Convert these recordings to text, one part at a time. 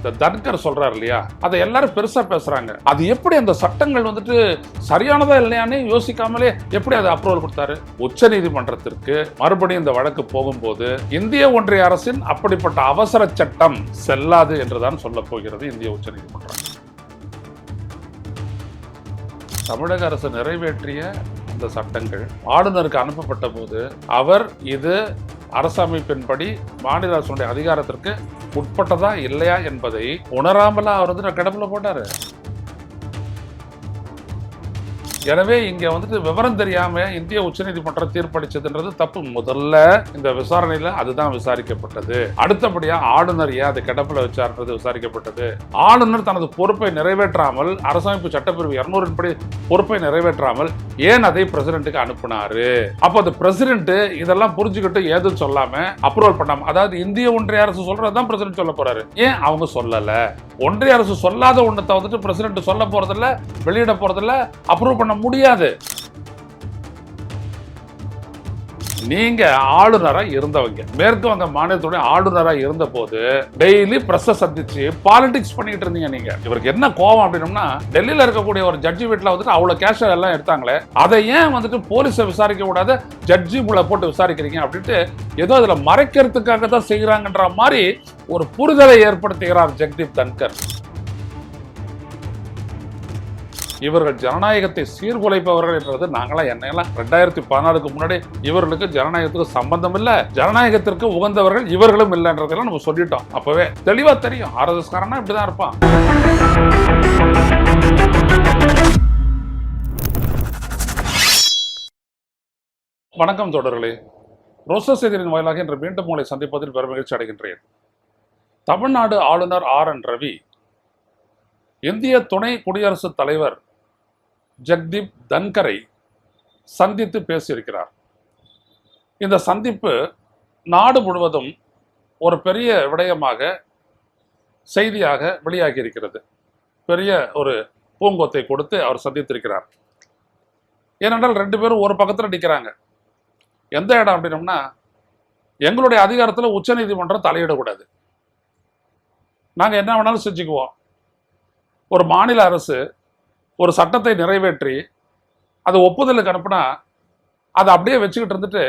இந்த தன்கர் சொல்றாரு இல்லையா, அதை எல்லாரும் பெருசா பேசுறாங்க. அது எப்படி அந்த சட்டங்கள் வந்துட்டு சரியானதா இல்லையானே யோசிக்காமலே எப்படி அதை அப்ரூவல் கொடுத்தாரு? உச்ச நீதிமன்றத்திற்கு மறுபடியும் இந்த வழக்கு போகும்போது இந்திய ஒன்றிய அரசின் அப்படிப்பட்ட அவசர சட்டம் செல்லாது என்றுதான் சொல்ல போகிறது இந்திய உச்ச நீதிமன்றம். தமிழக அரசு நிறைவேற்றிய இந்த சட்டங்கள் ஆளுநருக்கு அனுப்பப்பட்ட போது அவர் இது அரசமைப்பின்படி மாநில அரசுடைய அதிகாரத்திற்கு உட்பட்டதா இல்லையா என்பதை உணராமலா அவர் வந்து கிடப்புல போட்டாரு. எனவே இங்க வந்துட்டு விவரம் தெரியாம இந்திய உச்சநீதிமன்றம் தீர்ப்பளிச்சதுன்றது தப்பு. முதல்ல இந்த விசாரணையில அதுதான் விசாரிக்கப்பட்டது. அடுத்தபடியா ஆளுநர் ஏன் அது கிடப்புல வச்சார்ன்றது விசாரிக்கப்பட்டது. ஆளுநர் தனது பொறுப்பை நிறைவேற்றாமல், அரசமைப்பு சட்டப்பிரிவு 200 படி பொறுப்பை நிறைவேற்றாமல் ஏன் அதை பிரசிடென்ட்டுக்கு அனுப்பினாரு? அப்ப அந்த பிரசிடென்ட் இதெல்லாம் புரிஞ்சுக்கிட்டு ஏதும் சொல்லாம அப்ரூவல் பண்ணாம, அதாவது இந்திய ஒன்றிய அரசு சொல்றதுதான் பிரசிடென்ட் சொல்ல போறாரு. ஏன் அவங்க சொல்லல? ஒன்றிய அரசு சொல்லாத ஒன்றத்தை வந்துட்டு பிரசிடென்ட் சொல்ல போறதில்ல, வெளியிட போறதில்ல, அப்ரூவ் பண்ண முடியாது. நீங்க ஆளுநரா இருந்தவங்க, மேற்கு வங்க மாநிலத்துடைய ஆளுநரா இருந்த போது டெய்லி பிரஸ் சந்திச்சு பாலிடிக்ஸ் பண்ணிட்டு இருந்தீங்க. நீங்க இவருக்கு என்ன கோபம் அப்படின்னா, டெல்லியில இருக்கக்கூடிய ஒரு ஜட்ஜி வீட்டுல வந்துட்டு அவ்வளவு கேஷ் எல்லாம் எடுத்தாங்களே, அதை ஏன் வந்துட்டு போலீஸை விசாரிக்க கூடாது, ஜட்ஜி மூளை போட்டு விசாரிக்கிறீங்க அப்படின்ட்டு ஏதோ அதுல மறைக்கிறதுக்காக தான் செய்யறாங்கன்ற மாதிரி ஒரு புரிதலை ஏற்படுத்துகிறார் ஜெகதீப் தன்கர். இவர்கள் ஜனநாயகத்தை சீர்குலைப்பவர்கள் என்றது நாங்களாம் என்னையெல்லாம் 2014க்கு முன்னாடி இவர்களுக்கு ஜனநாயகத்துக்கு சம்பந்தம் இல்லை, ஜனநாயகத்திற்கு உகந்தவர்கள் இவர்களும் இல்லைன்றதெல்லாம் நம்ம சொல்லிட்டோம். அப்பவே தெளிவா தெரியும் ஆர்எஸ்எஸ் காரனா இப்படிதான் இருப்பான். வணக்கம் தொடர்களே, ரோசா செய்தியின் வாயிலாக இன்று மீண்டும் உங்களை சந்திப்பதில் பெரும் மகிழ்ச்சி அடைகின்றேன். தமிழ்நாடு ஆளுநர் RN ரவி இந்திய துணை குடியரசுத் தலைவர் ஜெகதீப் தன்கரை சந்தித்து பேசியிருக்கிறார். இந்த சந்திப்பு நாடு முழுவதும் ஒரு பெரிய விடயமாக செய்தியாக வெளியாகி இருக்கிறது. பெரிய ஒரு பூங்கொத்தை கொடுத்து அவர் சந்தித்திருக்கிறார். ஏனென்றால் ரெண்டு பேரும் ஒரு பக்கத்தில் நிற்கிறாங்க. எந்த இடம் அப்படின்னோம்னா, எங்களுடைய அதிகாரத்தில் உச்ச நீதிமன்றம் தலையிடக்கூடாது, நாங்கள் என்ன வேணாலும் செஞ்சுக்குவோம். ஒரு மாநில அரசு ஒரு சட்டத்தை நிறைவேற்றி அதை ஒப்புதலுக்கு அனுப்புனா அதை அப்படியே வச்சுக்கிட்டு இருந்துட்டு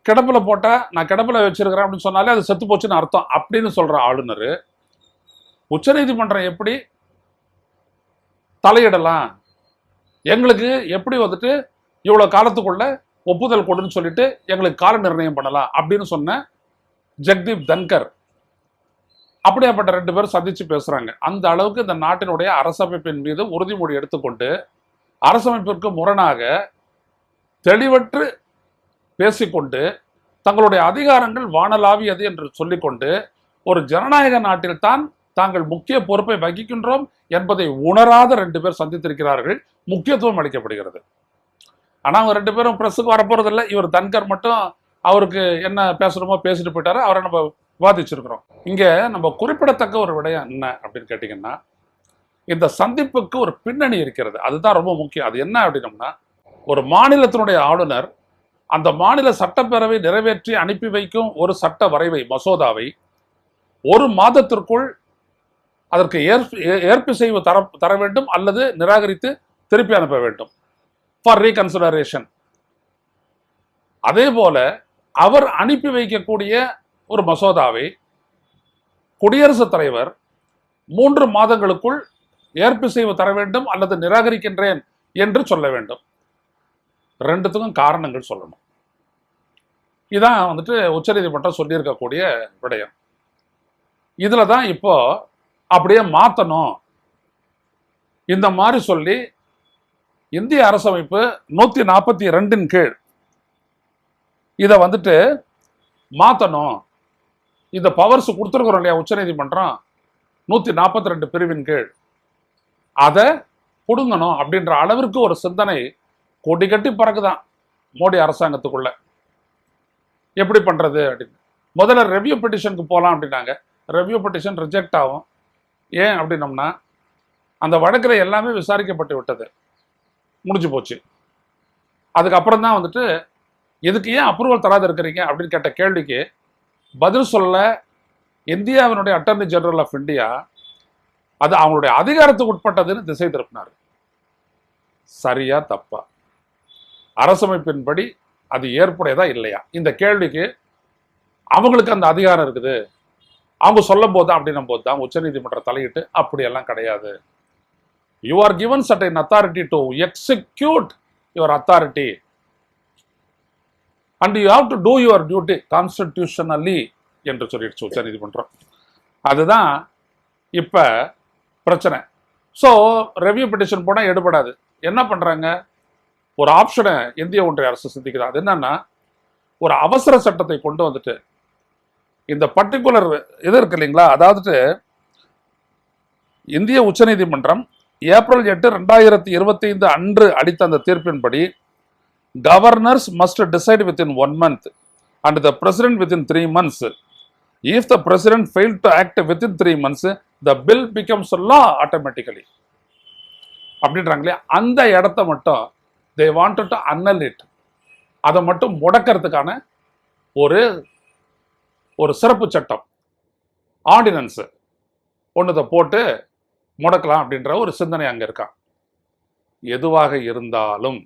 கிடப்பில் போட்டால் நான் கிடப்பில் வச்சிருக்கிறேன் அப்படின்னு சொன்னாலே அது செத்து போச்சுன்னு அர்த்தம் அப்படின்னு சொல்கிற ஆளுநர் உச்சநீதிமன்றம் எப்படி தலையிடலாம், எங்களுக்கு எப்படி வந்துட்டு இவ்வளோ காலத்துக்குள்ள ஒப்புதல் கொடுன்னு சொல்லிட்டு எங்களுக்கு கால நிர்ணயம் பண்ணலாம் அப்படின்னு சொன்ன ஜெகதீப் தன்கர் அப்படியாப்பட்ட ரெண்டு பேரும் சந்திச்சு பேசுறாங்க. அந்த அளவுக்கு இந்த நாட்டினுடைய அரசமைப்பின் மீது உறுதிமொழி எடுத்துக்கொண்டு அரசமைப்பிற்கு முரணாக தெளிவற்று பேசிக்கொண்டு தங்களுடைய அதிகாரங்கள் வானலாவியது என்று சொல்லிக்கொண்டு ஒரு ஜனநாயக நாட்டில் தான் தாங்கள் முக்கிய பொறுப்பை வகிக்கின்றோம் என்பதை உணராத ரெண்டு பேர் சந்தித்திருக்கிறார்கள். முக்கியத்துவம் அளிக்கப்படுகிறது. ஆனா அவங்க ரெண்டு பேரும் பிரஸுக்கு வரப்போறதில்லை. இவர் தன்கர் மட்டும் அவருக்கு என்ன பேசணுமோ பேசிட்டு போயிட்டாரு. அவரை நம்ம விவாதிச்சிருக்கிறோம். இங்க நம்ம குறிப்பிடத்தக்க ஒரு விடயம் என்ன அப்படின்னு கேட்டீங்கன்னா, இந்த சந்திப்புக்கு ஒரு பின்னணி இருக்கிறது. அதுதான் ரொம்ப முக்கியம். அது என்ன அப்படின்னோம்னா, ஒரு மாநிலத்தினுடைய ஆளுநர் அந்த மாநில சட்டப்பேரவை நிறைவேற்றி அனுப்பி வைக்கும் ஒரு சட்ட வரைவை மசோதாவை ஒரு மாதத்திற்குள் அதற்கு ஏற்பிசைவு தர வேண்டும் அல்லது நிராகரித்து திருப்பி அனுப்ப வேண்டும் ஃபார் ரீகன்சிடரேஷன். அதே போல அவர் அனுப்பி வைக்கக்கூடிய ஒரு மசோதாவை குடியரசுத் தலைவர் 3 மாதங்களுக்குள் ஏற்பிசைவு தர வேண்டும் அல்லது நிராகரிக்கின்றேன் என்று சொல்ல வேண்டும். ரெண்டுத்துக்கும் காரணங்கள் சொல்லணும். இதான் வந்துட்டு உச்சநீதிமன்றம் சொல்லியிருக்கக்கூடிய விடயம். இதுல தான் இப்போ அப்படியே மாத்தணும் இந்த மாதிரி சொல்லி இந்திய அரசமைப்பு 142 கீழ் இதை வந்துட்டு மாத்தணும். இந்த பவர்ஸ் கொடுத்துருக்கிறோம் இல்லையா உச்சநீதிமன்றம் 142 பிரிவின் கீழ், அதை புடுங்கணும் அப்படின்ற அளவிற்கு ஒரு சிந்தனை கொடி கட்டி பறக்குதான் மோடி அரசாங்கத்துக்குள்ள. எப்படி பண்றது அப்படின்னு முதல்ல ரெவ்யூ பெட்டிஷனுக்கு போகலாம் அப்படின்னாங்க. ரெவ்யூ பெட்டிஷன் ரிஜெக்ட் ஆகும். ஏன் அப்படின்னோம்னா, அந்த வழக்கில் எல்லாமே விசாரிக்கப்பட்டு விட்டது, முடிஞ்சு போச்சு. அதுக்கப்புறம் தான் வந்துட்டு இதுக்கு ஏன் அப்ரூவல் தராது இருக்கிறீங்க அப்படின்னு கேட்ட கேள்விக்கு பதில் சொல்ல இந்தியாவினுடைய அட்டர்னி ஜெனரல் ஆஃப் இந்தியா அது அவங்களுடைய அதிகாரத்துக்கு உட்பட்டதுன்னு திசை திருப்பினார். சரியா தப்பா? அரசமைப்பின்படி அது ஏற்புடையதா இல்லையா? இந்த கேள்விக்கு அவங்களுக்கு அந்த அதிகாரம் இருக்குது, அவங்க சொல்லும் போது அப்படின்னும் போது தான் உச்சநீதிமன்றம் தலையிட்டு அப்படியெல்லாம் கிடையாது. You are given certain authority to execute your authority and you have to two your duty constitutionally என்று சொல்லிடுச்சு உச்சநீதிமன்றம். அதுதான் இப்ப பிரச்சனை. ஸோ ரெவியூ பெட்டிஷன் போனால் எடுபடாது. என்ன பண்றாங்க? ஒரு ஆப்ஷனை இந்திய ஒன்றிய அரசு சிந்திக்குது. அது என்னன்னா, ஒரு அவசர சட்டத்தை கொண்டு வந்துட்டு இந்த பர்டிகுலர் இது இருக்கு இல்லைங்களா, அதாவது இந்திய உச்சநீதிமன்றம் ஏப்ரல் 8, 2025 அன்று அளித்த அந்த தீர்ப்பின்படி governors must decide within 1 month and the president within 3 months. If the president failed to act within 3 months, the bill becomes law automatically. அப்படின்றாங்களே, அந்த இடத்த மட்டும் they wanted to annul it. அதை மட்டும் முடக்கிறதுக்கான ஒரு ஒரு சிறப்பு சட்டம், ஆர்டினன்ஸ் ஒன்றத்தை போட்டு முடக்கலாம் அப்படின்ற ஒரு சிந்தனை அங்க இருக்கான். எதுவாக இருந்தாலும்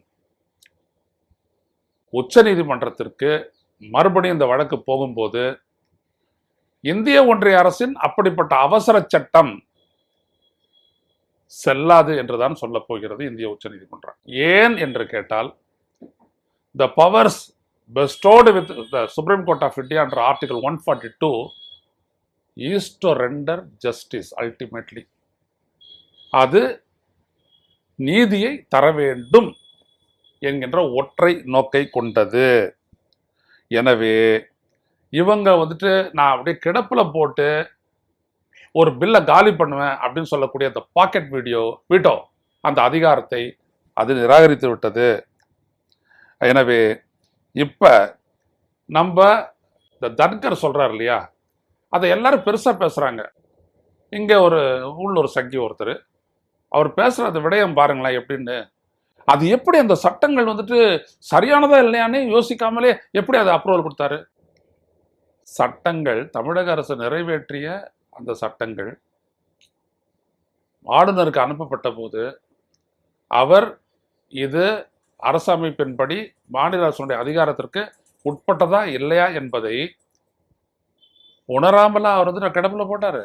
உச்ச நீதிமன்றத்திற்கு மறுபடியும் இந்த வழக்கு போகும்போது இந்திய ஒன்றிய அரசின் அப்படிப்பட்ட அவசர சட்டம் செல்லாது என்றுதான் சொல்ல போகிறது இந்திய உச்ச நீதிமன்றம். ஏன் என்று கேட்டால், the powers bestowed with the Supreme Court of India under Article 142 is to render justice ultimately. அது நீதியை தர வேண்டும் என்கின்ற ஒற்றை நோக்கை கொண்டது. எனவே இவங்க வந்துட்டு நான் அப்படியே கிடப்புல போட்டு ஒரு பில்லை காலி பண்ணுவேன் அப்படின்னு சொல்லக்கூடிய அந்த பாக்கெட் வீட்டோ அந்த அதிகாரத்தை அது நிராகரித்து விட்டது. எனவே இப்ப நம்ம இந்த தன்கர் சொல்றாரு இல்லையா, அதை எல்லாரும் பெருசா பேசுறாங்க. இங்க ஒரு உள்ளூர் சங்கி ஒருத்தர் அவர் பேசுற அந்த விடயம் பாருங்களேன் எப்படின்னு. அது எப்படி அந்த சட்டங்கள் வந்துட்டு சரியானதா இல்லையான்னு யோசிக்காமலே எப்படி அதை அப்ரூவல் கொடுத்தாரு? சட்டங்கள் தமிழக அரசு நிறைவேற்றிய அந்த சட்டங்கள் ஆளுநருக்கு அனுப்பப்பட்ட போது அவர் இது அரசமைப்பின்படி மாநில அரசுடைய அதிகாரத்திற்கு உட்பட்டதா இல்லையா என்பதை உணராமலா அவர் வந்து கிடப்புல போட்டாரு.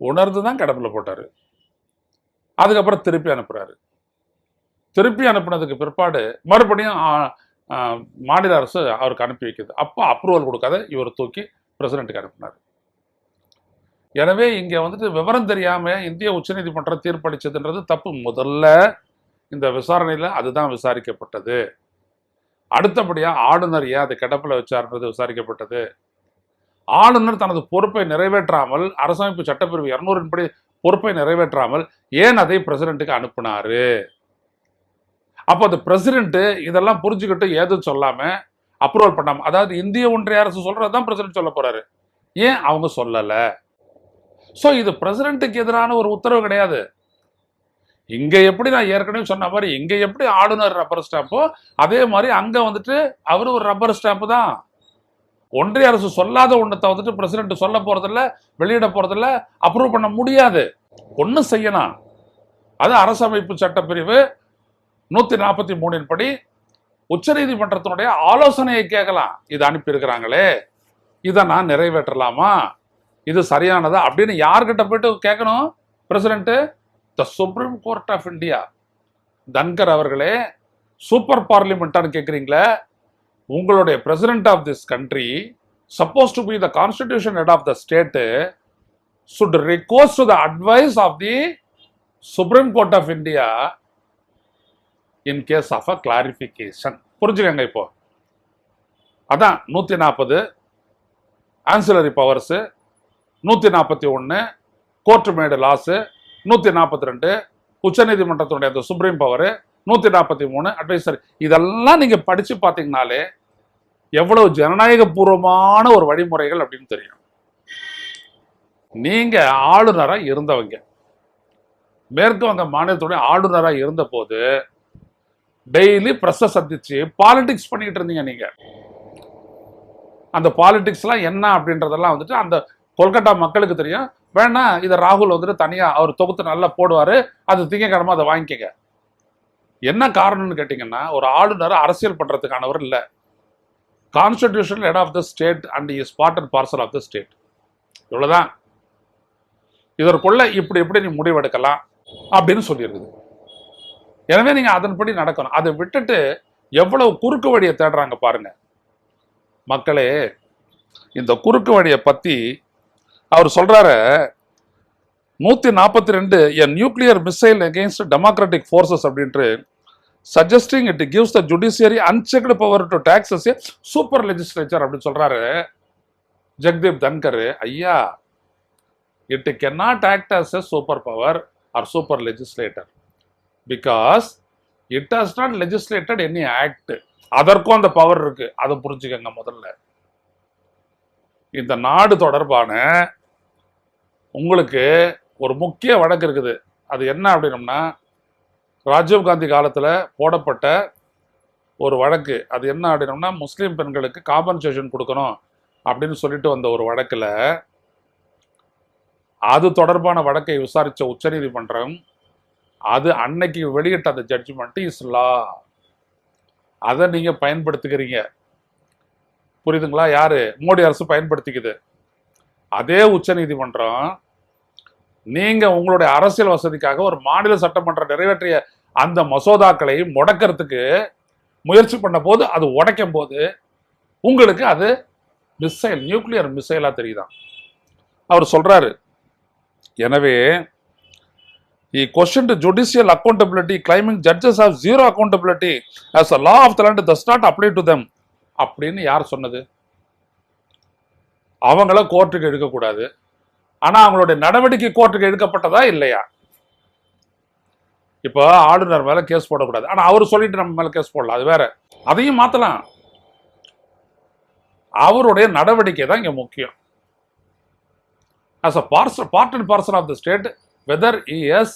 உணர்ந்துதான் கிடப்புல போட்டாரு. அதுக்கப்புறம் திருப்பி அனுப்புறாரு. திருப்பி அனுப்புனதுக்கு பிற்பாடு மறுபடியும் மாநில அரசு அவருக்கு அனுப்பி வைக்குது. அப்போ அப்ரூவல் கொடுக்காத இவர் தூக்கி பிரசிடென்ட்டுக்கு அனுப்பினார். எனவே இங்க வந்துட்டு விவரம் தெரியாம இந்திய உச்சநீதிமன்றம் தீர்ப்பளிச்சதுன்றது தப்பு. முதல்ல இந்த விசாரணையில அதுதான் விசாரிக்கப்பட்டது. அடுத்தபடியா ஆளுநர் ஏன் அதை கிடப்பில் வச்சார்ன்றது விசாரிக்கப்பட்டது. ஆளுநர் தனது பொறுப்பை நிறைவேற்றாமல், அரசமைப்பு சட்டப்பிரிவு 200 படி பொறுப்பை நிறைவேற்றாமல் ஏன் அதை பிரசிடென்ட்டுக்கு அனுப்பினாரு? அப்போ அந்த பிரசிடென்ட் இதெல்லாம் புரிஞ்சுக்கிட்டு ஏதும் சொல்லாம அப்ரூவல் பண்ணாம, அதாவது இந்திய ஒன்றிய அரசு சொல்றதுதான் பிரசிடென்ட் சொல்ல போறாரு, ஏன் அவங்க சொல்லல? சோ இது பிரசிடென்ட்டுக்கு எதிரான ஒரு உத்தரவு கிடையாது. இங்க எப்படி நான் ஏற்கனவே சொன்ன மாதிரி இங்க எப்படி ஆளுநர் ரப்பர் ஸ்டாம்போ அதே மாதிரி அங்க வந்துட்டு அவரு ஒரு ரப்பர் ஸ்டாம்பு தான். ஒன்றிய அரசு சொல்லாத ஒன்றத்தை வந்துட்டு பிரசிடென்ட் சொல்ல போறதில்ல, வெளியிட போறதில்ல, அப்ரூவ் பண்ண முடியாது. ஒண்ணு செய்யலாம், அது அரசமைப்பு சட்டப்பிரிவு 143 படி உச்சநீதிமன்றத்தினுடைய ஆலோசனையை கேட்கலாம். இது அனுப்பி இருக்கிறாங்களே, இதை நான் நிறைவேற்றலாமா, இது சரியானதா அப்படின்னு யார்கிட்ட போயிட்டு கேட்கணும்? President, the supreme court of India. Dhankhar அவர்களே, சூப்பர் பார்லிமெண்டான்னு கேட்குறீங்களே, உங்களுடைய president of this country supposed to be the constitution head of the state should request to the advice of the Supreme Court of India in case of a clarification. புரிஞ்சுக்கங்க. இப்போ அதான் 140 ancillary powers, 141 court மேடு loss, 142 உச்சநீதிமன்றத்தினுடைய அந்த supreme power, 143 advisory. இதெல்லாம் நீங்க படிச்சு பார்த்தீங்கனாலே எவ்வளவு ஜனநாயக பூர்வமான ஒரு வழிமுறைகள் அப்படின்னு தெரியும். நீங்க ஆளுநரா இருந்தவங்க, மேற்கு வங்க மாநிலத்துடைய ஆளுநரா இருந்த போது டெய்லி பிரஸ் சந்திச்சு பாலிடிக்ஸ் பண்ணிட்டு இருந்தீங்க. நீங்க அந்த பாலிடிக்ஸ் எல்லாம் என்ன அப்படின்றதெல்லாம் வந்துட்டு அந்த கொல்கட்டா மக்களுக்கு தெரியும். வேணா இதை ராகுல் வந்துட்டு தனியா அவர் தொகுத்து நல்லா போடுவாரு, அது திங்கக்கிழமை அதை வாங்கிக்கங்க. என்ன காரணம்னு கேட்டீங்கன்னா, ஒரு ஆளுநர் அரசியல் பண்றதுக்கானவர் இல்ல. Constitutional head of the state and is part and parcel of the state. இவ்வளவுதான். இதற்குள்ள இப்படி எப்படி நீ முடிவெடுக்கலாம் அப்படின்னு சொல்லியிருக்குது. எனவே நீங்க அதன்படி நடக்கணும். அதை விட்டுட்டு எவ்வளவு குறுக்கு வழியை தேடுறாங்க பாருங்க மக்களே. இந்த குறுக்கு வழியை பத்தி அவர் சொல்றாரு, 142 a nuclear missile against democratic forces அப்படின்ட்டு suggesting it gives the judiciary unchecked power to tax as a super legislature அப்படின்னு சொல்றாரு ஜெக்தீப் தன்கர். ஐயா, it cannot act as a super power or super legislator because it has not legislated any act. அதற்கும் அந்த power இருக்கு, அதை புரிஞ்சுக்கங்க. முதல்ல இந்த நாடு தொடர்பான உங்களுக்கு ஒரு முக்கிய வழக்கு இருக்குது. அது என்ன அப்படின்னம்னா, ராஜீவ்காந்தி காலத்தில் போடப்பட்ட ஒரு வழக்கு. அது என்ன அப்படின்னம்னா, முஸ்லீம் பெண்களுக்கு காம்பன்சேஷன் கொடுக்கணும் அப்படின்னு சொல்லிட்டு வந்த ஒரு வழக்கில் அது தொடர்பான வழக்கை விசாரித்த உச்சநீதிமன்றம் அது அன்னைக்கு வெளியிட்ட அந்த ஜட்ஜ்மெண்ட் இஸ் லா. அதை நீங்கள் பயன்படுத்திக்கிறீங்க. புரியுதுங்களா? யாரு? மோடி அரசு பயன்படுத்திக்குது. அதே உச்சநீதிமன்றம் நீங்க உங்களுடைய அரசியல் வசதிக்காக ஒரு மாநில சட்டமன்றம் நிறைவேற்றிய அந்த மசோதாக்களை முடக்கிறதுக்கு முயற்சி பண்ண போது, அது உடைக்கும் போது உங்களுக்கு அது மிசைல், நியூக்ளியர் மிசைலா தெரியுதான். அவர் சொல்றாரு, எனவே he questioned judicial accountability, claiming judges have zero accountability as a law of the land does not apply to them. அப்படின்னு யார் சொன்னது? அவங்கள கோர்ட்டுக்கு எடுக்கக்கூடாது, ஆனா அவங்களுடைய நடவடிக்கை கோர்ட்டுக்கு எடுக்கப்பட்டதா இல்லையா? இப்போ ஆளுநர் மேல கேஸ் போடக்கூடாது, ஆனா அவர் சொல்லிட்டு நம்ம மேல கேஸ் போடலாம், அது வேற. அதையும் மாத்தலாம். அவருடைய நடவடிக்கை தான் இங்க முக்கியம். as a part and parcel of the state, whether he has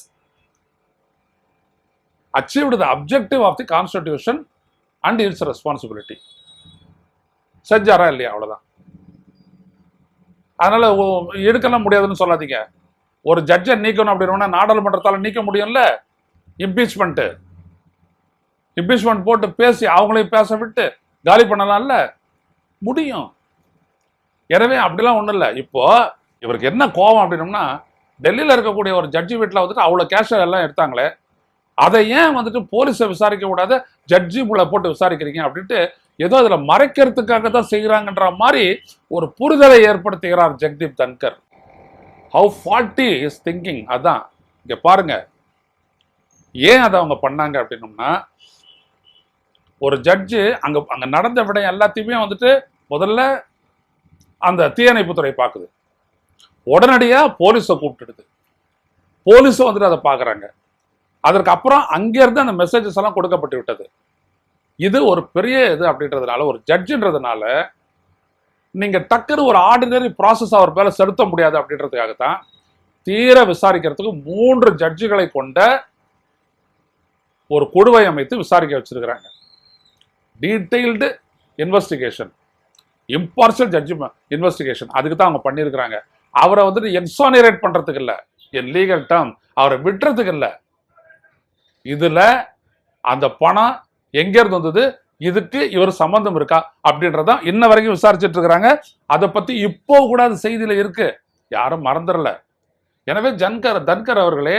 achieved the objective of the constitution and its responsibility. செஞ்சாரா இல்லையா? அவ்வளவுதான். அதனால எடுக்கலாம் முடியாதுன்னு சொல்லாதீங்க. ஒரு ஜட்ஜை நீக்கணும் அப்படின்னா நாடாளுமன்றத்தால் நீக்க முடியும்ல. இம்பீச்மெண்ட் போட்டு பேசி அவங்களையும் பேச விட்டு காலி பண்ணலாம்ல, முடியும். எனவே அப்படிலாம் ஒண்ணும் இல்லை. இப்போ இவருக்கு என்ன கோபம் அப்படின்னம்னா, டெல்லியில் இருக்கக்கூடிய ஒரு ஜட்ஜி வீட்டில் வந்துட்டு அவ்வளோ கேஷ் எல்லாம் எடுத்தாங்களே, அதை ஏன் வந்துட்டு போலீஸை விசாரிக்க கூடாது, ஜட்ஜி போட்டு விசாரிக்கிறீங்க அப்படின்ட்டு ஏதோ அதில் மறைக்கிறதுக்காக தான் செய்கிறாங்கன்ற மாதிரி ஒரு புரிதலை ஏற்படுத்துகிறார் Jagdeep Dhankhar. How faulty is thinking. அதான் இங்க பாருங்க, ஏன் அதை அவங்க பண்ணாங்க அப்படின்னம்னா, ஒரு ஜட்ஜு அங்க நடந்த விட எல்லாத்தையுமே வந்துட்டு முதல்ல அந்த தீயணைப்புத்துறை பார்க்குது, உடனடியா போலீஸை கூப்பிட்டுடுது, போலீஸும் வந்துட்டு அதை பார்க்குறாங்க. அதற்கு அப்புறம் அங்கிருந்து அந்த மெசேஜஸ் எல்லாம் கொடுக்கப்பட்டு விட்டது. இது ஒரு பெரிய இது அப்படின்றதுனால, ஒரு ஜட்ஜுன்றதுனால நீங்க டக்குன்னு ஒரு ஆர்டினரி ப்ராசஸ் அவர் மேல செலுத்த முடியாது அப்படின்றதுக்காகத்தான் தீர விசாரிக்கிறதுக்கு 3 ஜட்ஜுகளை கொண்ட ஒரு குழுவை அமைத்து விசாரிக்க வச்சிருக்கிறாங்க. Detailed investigation, impartial judgement investigation, அதுக்கு தான் அவங்க பண்ணியிருக்கிறாங்க. அவரை வந்துட்டு எக்ஸானரேட் பண்றதுக்கு இல்லை, என் லீகல் டேர்ம் அவரை விட்டுறதுக்கு இல்லை. இதுல அந்த பணம் எங்க இருந்து வந்தது, இதுக்கு இவர் சம்பந்தம் இருக்கா அப்படின்றதான் இன்ன வரைக்கும் விசாரிச்சுட்டு இருக்கிறாங்க. அதை பத்தி இப்போ கூட அது செய்தியில இருக்கு, யாரும் மறந்துடல. எனவே தன்கர் அவர்களே,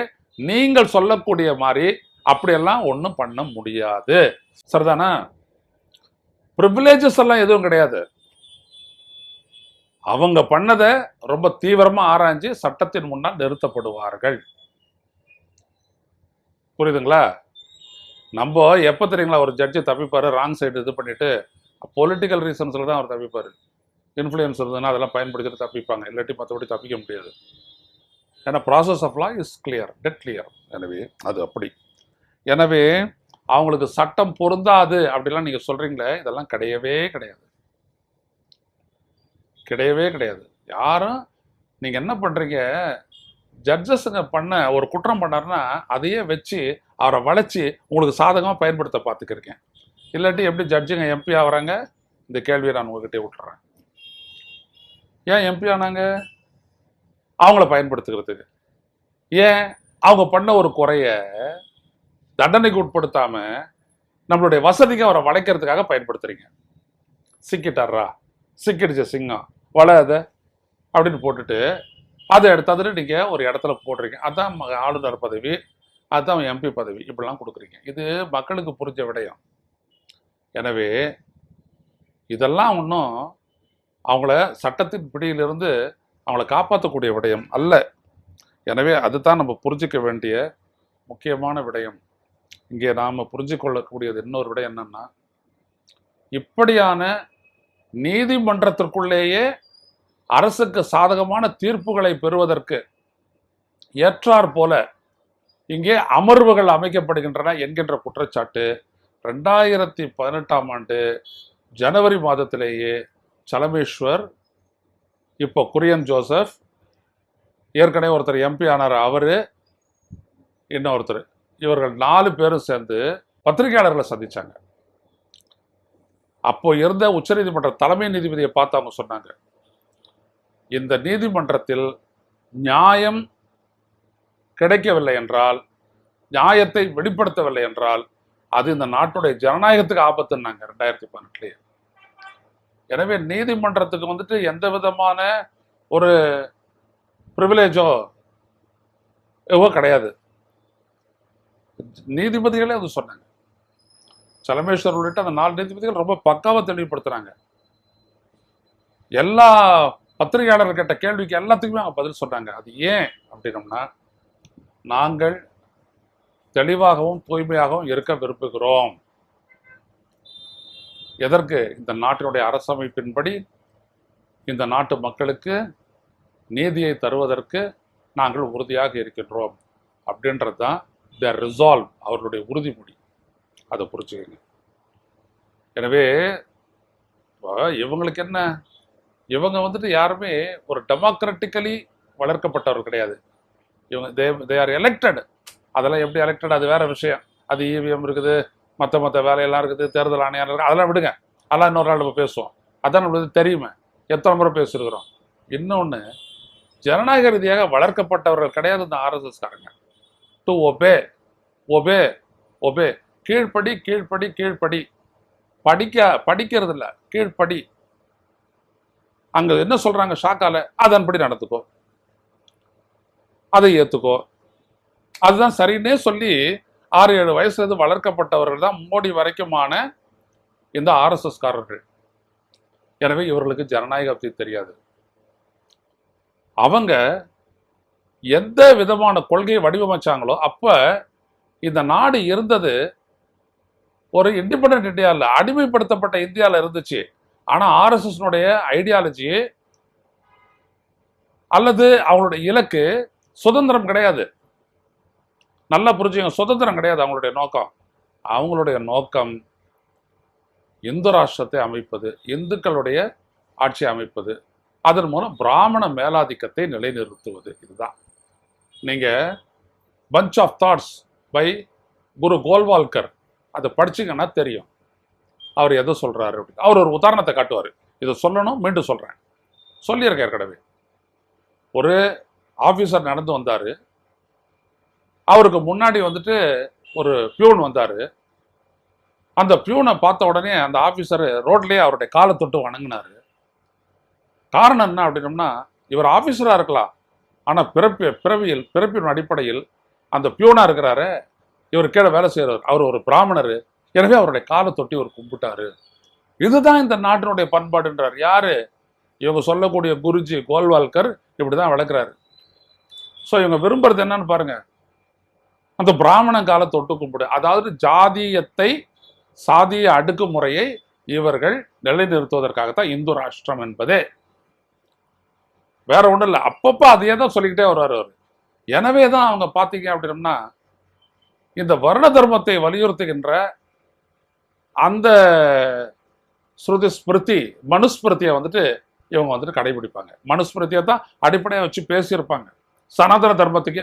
நீங்கள் சொல்லக்கூடிய மாதிரி அப்படியெல்லாம் ஒன்றும் பண்ண முடியாது. சரிதானா? ப்ரிவிலேஜஸ் எல்லாம் எதுவும் கிடையாது. அவங்க பண்ணதை ரொம்ப தீவிரமா ஆராய்ஞ்சு சட்டத்தின் முன்னால் நிறுத்தப்படுவார்கள். புரியுதுங்களா? நம்ம எப்போ தெரியுங்களா ஒரு ஜட்ஜி தப்பிப்பாரு, ராங் சைடு இது பண்ணிட்டு, பொலிட்டிக்கல் ரீசன்ஸ்ல தான் அவர் தப்பிப்பாரு. இன்ஃப்ளூயன்ஸ் இருந்ததுன்னா அதெல்லாம் பயன்படுத்திட்டு தப்பிப்பாங்க, இல்லாட்டி மற்றபடி தப்பிக்க முடியாது. ஏன்னா process of law is clear, dead clear. எனவே அது அப்படி. எனவே அவங்களுக்கு சட்டம் பொருந்தாது அப்படிலாம் நீங்க சொல்றீங்களே, இதெல்லாம் கிடையவே கிடையாது, கிடையவே கிடையாது. யாரும் நீங்க என்ன பண்றீங்க, ஜட்ஜஸுங்க பண்ண ஒரு குற்றம் பண்ணாருன்னா அதையே வச்சு அவரை வளைச்சி உங்களுக்கு சாதகமாக பயன்படுத்த பார்த்துக்கிருக்கேன். இல்லாட்டி எப்படி ஜட்ஜுங்க எம்பி ஆகிறாங்க, இந்த கேள்வியை நான் உங்ககிட்ட விட்டுறேன். ஏன் எம்பி ஆனாங்க? அவங்கள பயன்படுத்துகிறதுக்கு. ஏன் அவங்க பண்ண ஒரு குறைய தண்டனைக்கு உட்படுத்தாம நம்மளுடைய வசதிக்கு அவரை வளைக்கிறதுக்காக பயன்படுத்துறீங்க. சிக்கிட்டாரா, சிக்கிடுச்ச சிங்கம் வளராத அப்படின்னு போட்டுட்டு அதை எடுத்தாது நீங்க ஒரு இடத்துல போடுறீங்க. அதான் ஆளுநர் பதவி, அதுதான் எம்பி பதவி, இப்படிலாம் கொடுக்குறீங்க. இது மக்களுக்கு புரிஞ்ச விடயம். எனவே இதெல்லாம் ஒன்றும் அவங்கள சட்டத்தின் பிடியிலிருந்து அவங்கள காப்பாற்றக்கூடிய விடயம் அல்ல. எனவே அதுதான் நம்ம புரிஞ்சிக்க வேண்டிய முக்கியமான விடயம். இங்கே நாம் புரிஞ்சு கொள்ளக்கூடியது இன்னொரு விடயம் என்னன்னா, இப்படியான நீதிமன்றத்திற்குள்ளேயே அரசுக்கு சாதகமான தீர்ப்புகளை பெறுவதற்கு ஏற்றாற் போல இங்கே அமர்வுகள் அமைக்கப்படுகின்றன என்கின்ற குற்றச்சாட்டு 2018ஆம் ஆண்டு ஜனவரி மாதத்திலேயே சலமேஸ்வர், இப்போ குரியன் ஜோசப், ஏற்கனவே ஒருத்தர் எம்பி ஆனார் அவரு, இன்னொருத்தர், இவர்கள் 4 பேரும் சேர்ந்து பத்திரிகையாளர்களை சந்திச்சாங்க. அப்போ இருந்த உச்சநீதிமன்ற தலைமை நீதிபதியை பார்த்து அவங்க சொன்னாங்க, இந்த நீதிமன்றத்தில் நியாயம் கிடைக்கவில்லை என்றால், நியாயத்தை வெளிப்படுத்தவில்லை என்றால் அது இந்த நாட்டுடைய ஜனநாயகத்துக்கு ஆபத்துன்னாங்க 2018. எனவே நீதிமன்றத்துக்கு வந்துட்டு எந்த விதமான ஒரு பிரிவிலேஜோ கிடையாது. நீதிபதிகளே அது சொன்னாங்க. சலமேஸ்வர் உள்ளிட்ட அந்த 4 நீதிபதிகள் ரொம்ப பக்காவா தெளிவுபடுத்துறாங்க. எல்லா பத்திரிகையாளர்கள் கேட்ட கேள்விக்கு எல்லாத்துக்குமே அவங்க பதில் சொன்னாங்க. அது ஏன் அப்படின்னம்னா, நாங்கள் தெளிவாகவும் தூய்மையாகவும் இருக்க விரும்புகிறோம். எதற்கு? இந்த நாட்டினுடைய அரசமைப்பின்படி இந்த நாட்டு மக்களுக்கு நீதியை தருவதற்கு நாங்கள் உறுதியாக இருக்கின்றோம் அப்படின்றது தான் தேர் ரிசால்வ், அவர்களுடைய உறுதிமொழி. அதை புரிச்சுக்கங்க. எனவே இவங்களுக்கு என்ன, இவங்க வந்துட்டு யாருமே ஒரு டெமோக்ராட்டிக்கலி வளர்க்கப்பட்டவர்கள் கிடையாது. இவங்க தே ஆர் எலெக்டட். அதெல்லாம் எப்படி எலெக்டட் அது வேற விஷயம். அது இவிஎம் இருக்குது, மற்ற வேலையெல்லாம் இருக்குது, தேர்தல் ஆணையம் இருக்குது, அதெல்லாம் விடுங்க. அதெல்லாம் இன்னொரு நாள் நம்ம பேசுவோம். அதான் நம்மளுக்கு தெரியுமே, எத்தனை முறை பேசியிருக்கிறோம். இன்னொன்று, ஜனநாயக ரீதியாக வளர்க்கப்பட்டவர்கள் கிடையாது இந்த ஆர்எஸ்எஸ் காரங்க. டு ஒபே ஒபே ஒபே, கீழ்ப்படி கீழ்ப்படி கீழ்ப்படி, படிக்கிறது இல்லை, கீழ்ப்படி. அங்க என்ன சொல்றாங்க ஷாக்கால, அதன்படி நடந்துக்கோ, அதை ஏத்துக்கோ, அதுதான் சரின்னே சொல்லி 6-7 வயசுல இருந்து வளர்க்கப்பட்டவர்கள் தான் மோடி வரைக்குமான இந்த ஆர்எஸ்எஸ் காரர்கள். எனவே இவர்களுக்கு ஜனநாயகத்தை தெரியாது. அவங்க எந்த விதமான கொள்கையை வடிவமைச்சாங்களோ அப்ப இந்த நாடு இருந்தது ஒரு இண்டிபெண்டன்ட் இந்தியாவில், அடிமைப்படுத்தப்பட்ட இந்தியாவில் இருந்துச்சு. ஆனா ஆர்எஸ்எஸ்னுடைய ஐடியாலஜி அல்லது அவங்களுடைய இலக்கு சுதந்திரம் கிடையாது. நல்லா புரிஞ்சுங்க, சுதந்திரம் கிடையாது அவங்களுடைய நோக்கம். அவங்களுடைய நோக்கம் இந்து ராஷ்டிரத்தை அமைப்பது, இந்துக்களுடைய ஆட்சி அமைப்பது, அதன் மூலம் பிராமண மேலாதிக்கத்தை நிலைநிறுத்துவது. இதுதான். நீங்க பஞ்ச் ஆஃப் தாட்ஸ் பை குரு கோல்வால்கர் அதை படிச்சிங்கன்னா தெரியும் அவர் எதை சொல்றாரு அப்படின்னு. அவர் ஒரு உதாரணத்தை காட்டுவார். இதை சொல்லணும், மீண்டும் சொல்றேன், சொல்லியிருக்க ஏற்கனவே. ஒரு ஆபீசர் நடந்து வந்தாரு, அவருக்கு முன்னாடி வந்துட்டு ஒரு பியூன் வந்தாரு. அந்த பியூனை பார்த்த உடனே அந்த ஆபீசர் ரோட்லயே அவருடைய காலை தொட்டு வணங்கினாரு. காரணம் என்ன அப்படின்னம்னா, இவர் ஆபீசரா இருக்கலாம், ஆனா பிறப்பின் அடிப்படையில் அந்த பியூனா இருக்கிறாரு, இவர் கீழே வேலை செய்யறாரு, அவர் ஒரு பிராமணர், எனவே அவருடைய காலை தொட்டி ஒரு கும்பிட்டாரு. இதுதான் இந்த நாட்டினுடைய பண்பாடுன்றார். யாரு? இவங்க சொல்லக்கூடிய குருஜி கோல்வால்கர் இப்படிதான் விளக்குறாரு. ஸோ இவங்க விரும்புறது என்னன்னு பாருங்க, அந்த பிராமண கால தொட்டு கும்பிடு. அதாவது ஜாதியத்தை, சாதிய அடுக்குமுறையை இவர்கள் நிலைநிறுத்துவதற்காகத்தான் இந்து ராஷ்டிரம் என்பதே, வேற ஒன்றும் இல்லை. அப்பப்போ அதையே தான் சொல்லிக்கிட்டே வருவார் அவர். எனவே தான் அவங்க பார்த்தீங்க அப்படின்னா, இந்த வர்ண தர்மத்தை வலியுறுத்துகின்ற அந்த ஸ்ருதி ஸ்மிருதி, மனுஸ்மிருதியை வந்துட்டு இவங்க வந்துட்டு கடைபிடிப்பாங்க. மனுஸ்மிருதியை தான் அடிப்படையாக வச்சு பேசியிருப்பாங்க. சனாதன தர்மத்துக்கு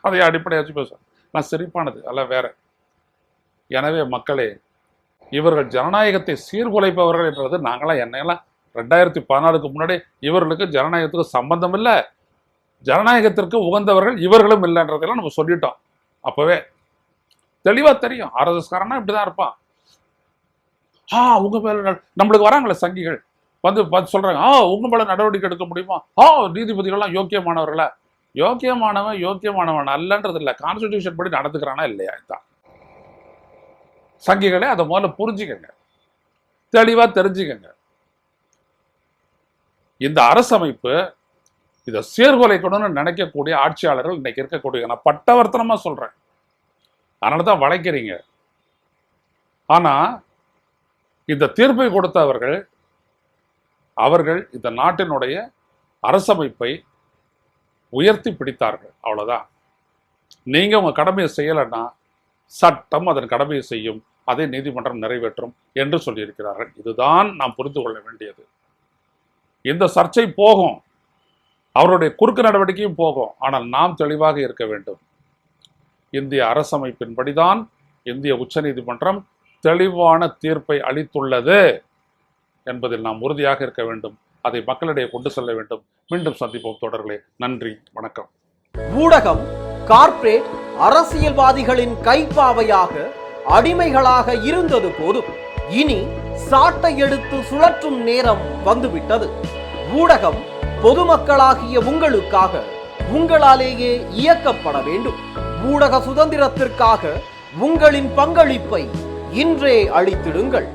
அதை அடிப்படையாக வச்சு பேசுவாங்க. நான் சிரிப்பானது அல்ல, வேற. எனவே மக்களே, இவர்கள் ஜனநாயகத்தை சீர்குலைப்பவர்கள் என்றது நாங்களாம் என்னெல்லாம் 2016க்கு முன்னாடி இவர்களுக்கு ஜனநாயகத்துக்கு சம்பந்தம் இல்லை, ஜனநாயகத்திற்கு உகந்தவர்கள் இவர்களும் இல்லைன்றதெல்லாம் நம்ம சொல்லிட்டோம். அப்பவே தெளிவா தெரியும். ஆர்எஸ்எஸ் காரனா இப்படிதான் இருப்பான். உங்க மேல நம்மளுக்கு வராங்களே சங்கிகள் வந்து சொல்றாங்க, உங்க மேல நடவடிக்கை எடுக்க முடியுமா? நீதிபதிகள்லாம் யோக்கியமானவர்களா? யோக்கியமானவன் அல்லன்றது இல்லை, கான்ஸ்டிடியூஷன் படி நடந்துக்கிறானா இல்லையா? இதுதான் சங்கிகளே. அதை முதல்ல புரிஞ்சுக்கங்க, தெளிவா தெரிஞ்சுக்கங்க. இந்த அரசமைப்பு இதை சீர்குலைக்கணும்னு நினைக்கக்கூடிய ஆட்சியாளர்கள் இன்னைக்கு இருக்கக்கூடிய, நான் பட்டவர்த்தனமா சொல்றேன், அதனாலதான் வளைக்கிறீங்க. ஆனா இந்த தீர்ப்பை கொடுத்தவர்கள் அவர்கள் இந்த நாட்டினுடைய அரசமைப்பை உயர்த்தி பிடித்தார்கள். அவ்வளவுதான். நீங்க உங்க கடமையை செய்யலைன்னா சட்டம் அதன் கடமையை செய்யும், அதை நீதிமன்றம் நிறைவேற்றும் என்று சொல்லியிருக்கிறார்கள். இதுதான் நாம் புரிந்து கொள்ள வேண்டியது. இந்த சர்ச்சை போகும், அவருடைய குறுக்கு நடவடிக்கையும் போகும். ஆனால் நாம் தெளிவாக இருக்க வேண்டும். இந்திய அரசமைப்பின்படிதான் இந்திய உச்சநீதிமன்றம் தெளிவான தீர்ப்பை அளித்துள்ளது என்பதில் நாம் உறுதியாக இருக்க வேண்டும். அதை மக்களிடையே கொண்டு செல்ல வேண்டும். மீண்டும் சந்திப்போம் தொடர்களே. நன்றி, வணக்கம். ஊடகம் கார்ப்பரேட் அரசியல்வாதிகளின் கைப்பாவையாக அடிமைகளாக இருந்தது போதும். இனி சாட்டை எடுத்து சுழற்றும் நேரம் வந்துவிட்டது. ஊடகம் பொதுமக்களாகிய உங்களுக்காக, உங்களாலேயே இயக்கப்பட வேண்டும். ஊடக சுதந்திரத்திற்காக உங்களின் பங்களிப்பை இன்றே அளித்திடுங்கள்.